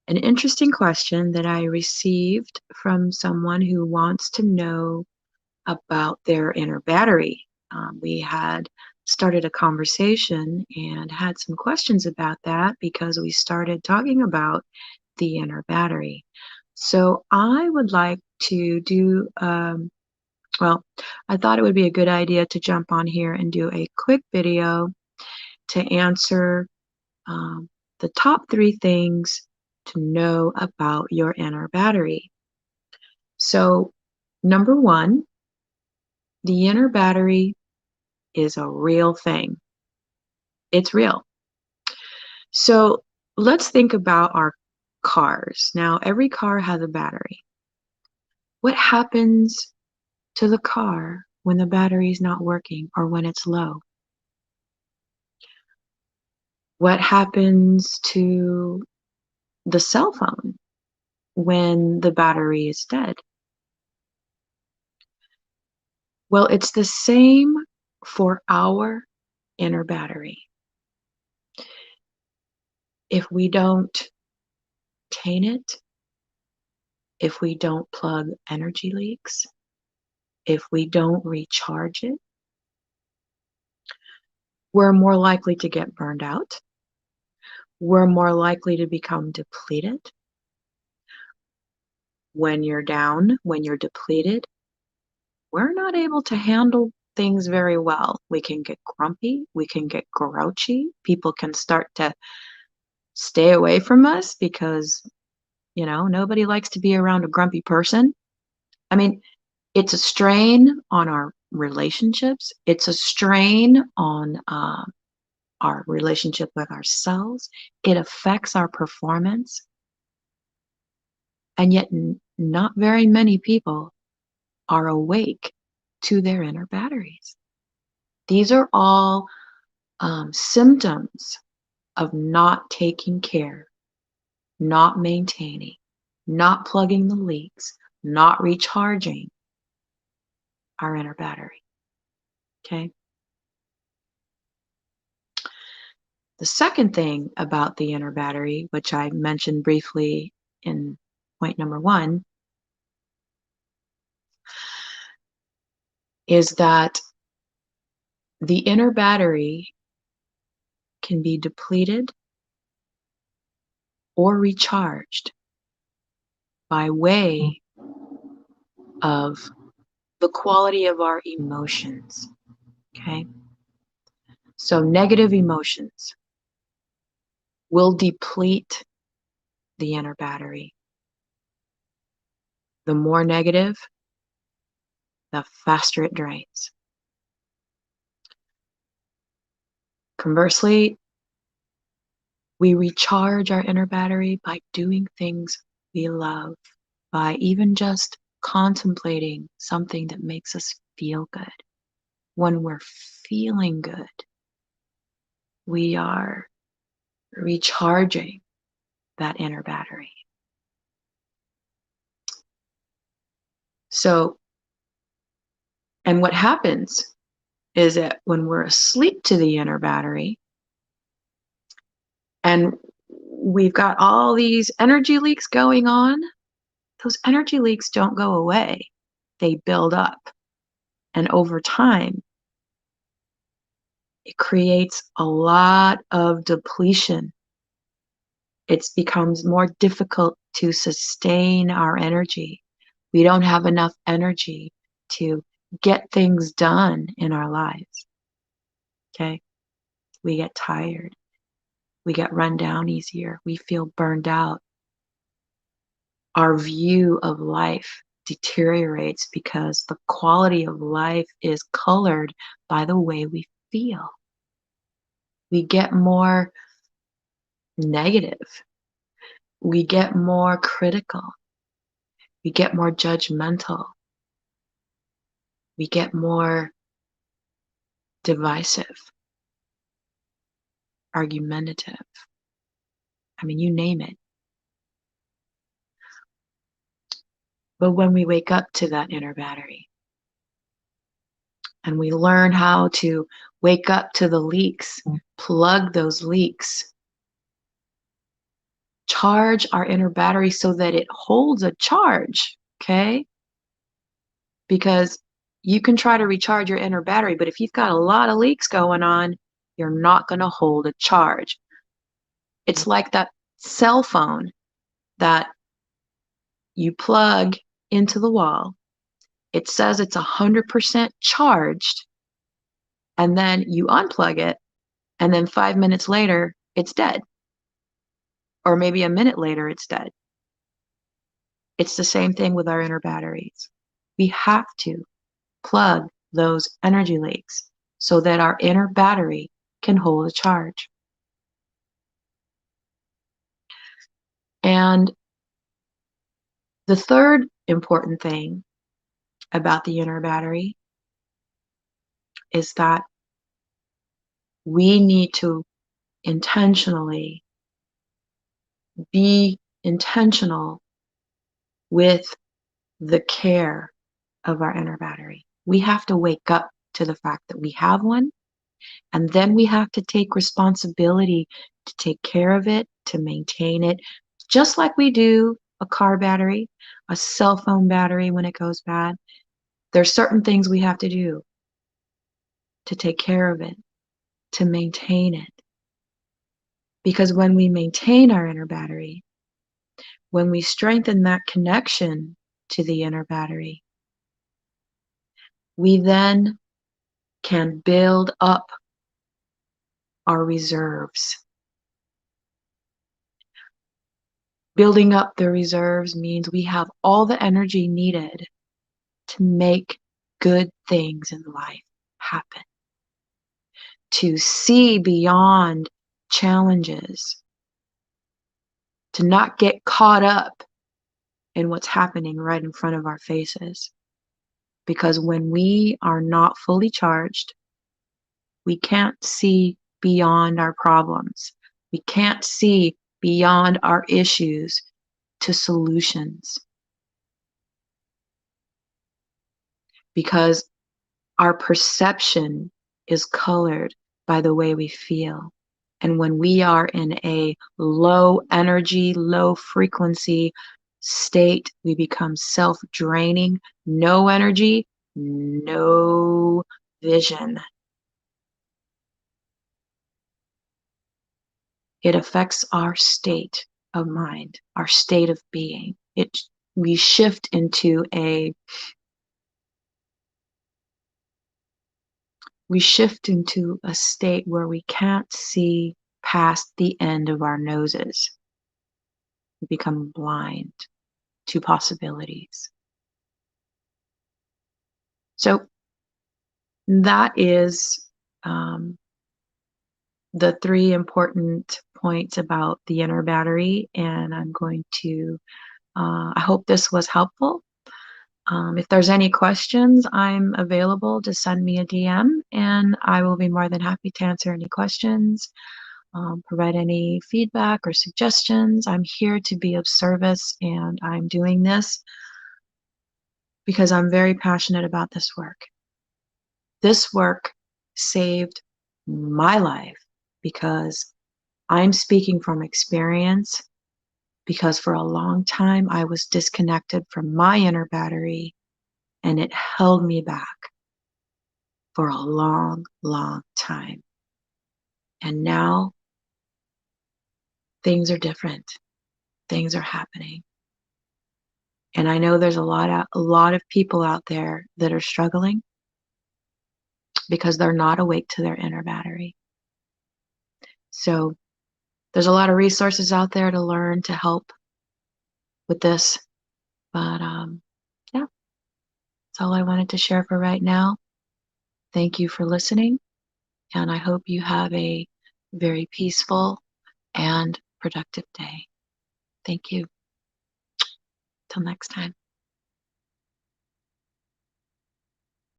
an interesting question that I received from someone who wants to know about their inner battery. We had started a conversation and had some questions about that because we started talking about the inner battery. So I would like to do, well, I thought it would be a good idea to jump on here and do a quick video to answer um, the top 3 things to know about your inner battery. So, number 1, the inner battery is a real thing. It's real. So, let's think about our cars. Now, every car has a battery. What happens to the car when the battery is not working or when it's low? What happens to the cell phone when the battery is dead? Well, it's the same for our inner battery. If we don't tame it, if we don't plug energy leaks, if we don't recharge it, we're more likely to get burned out. We're more likely to become depleted. When you're down, when you're depleted, we're not able to handle things very well. We can get grumpy, we can get grouchy. People can start to stay away from us because, nobody likes to be around a grumpy person. I mean, it's a strain on our relationships. It's a strain on our relationship with ourselves. It affects our performance. And yet, not very many people are awake to their inner batteries. These are all symptoms of not taking care, not maintaining, not plugging the leaks, not recharging our inner battery. Okay? The second thing about the inner battery, which I mentioned briefly in point number 1, is that the inner battery can be depleted or recharged by way of the quality of our emotions. Okay? So negative emotions will deplete the inner battery. The more negative, the faster it drains. Conversely, we recharge our inner battery by doing things we love, by even just contemplating something that makes us feel good. When we're feeling good, we are recharging that inner battery. So, and what happens is that when we're asleep to the inner battery and we've got all these energy leaks going on, those energy leaks don't go away. They build up. And over time, it creates a lot of depletion. It becomes more difficult to sustain our energy. We don't have enough energy to get things done in our lives. Okay? We get tired. We get run down easier. We feel burned out. Our view of life deteriorates because the quality of life is colored by the way we feel. We get more negative. We get more critical. We get more judgmental. We get more divisive, argumentative. I mean, you name it. But when we wake up to that inner battery and we learn how to wake up to the leaks, plug those leaks, charge our inner battery so that it holds a charge, okay? Because you can try to recharge your inner battery, but if you've got a lot of leaks going on, you're not going to hold a charge. It's like that cell phone that you plug into the wall. It says it's 100% charged, and then you unplug it, and then 5 minutes later, it's dead. Or maybe a minute later, it's dead. It's the same thing with our inner batteries. We have to plug those energy leaks so that our inner battery can hold a charge. And the third important thing about the inner battery is that we need to intentionally be intentional with the care of our inner battery. We have to wake up to the fact that we have one, and then we have to take responsibility to take care of it, to maintain it, just like we do a car battery, a cell phone battery when it goes bad. There's certain things we have to do to take care of it, to maintain it. Because when we maintain our inner battery, when we strengthen that connection to the inner battery, we then can build up our reserves. Building up the reserves means we have all the energy needed to make good things in life happen, to see beyond challenges, to not get caught up in what's happening right in front of our faces. Because when we are not fully charged, we can't see beyond our problems. We can't see beyond our issues to solutions. Because our perception is colored by the way we feel. And when we are in a low energy, low frequency state, we become self-draining, no energy, no vision. It affects our state of mind, our state of being. We shift into a state where we can't see past the end of our noses. We become blind to possibilities. So that is the 3 important points about the inner battery, and I'm going to, I hope this was helpful. If there's any questions, I'm available to send me a DM, and I will be more than happy to answer any questions, provide any feedback or suggestions. I'm here to be of service, and I'm doing this because I'm very passionate about this work. This work saved my life because I'm speaking from experience, because for a long time I was disconnected from my inner battery, and it held me back for a long, long time. And now things are different. Things are happening. And I know there's a lot of people out there that are struggling because they're not awake to their inner battery. So there's a lot of resources out there to learn to help with this. But yeah, that's all I wanted to share for right now. Thank you for listening, and I hope you have a very peaceful and productive day. Thank you. Till next time.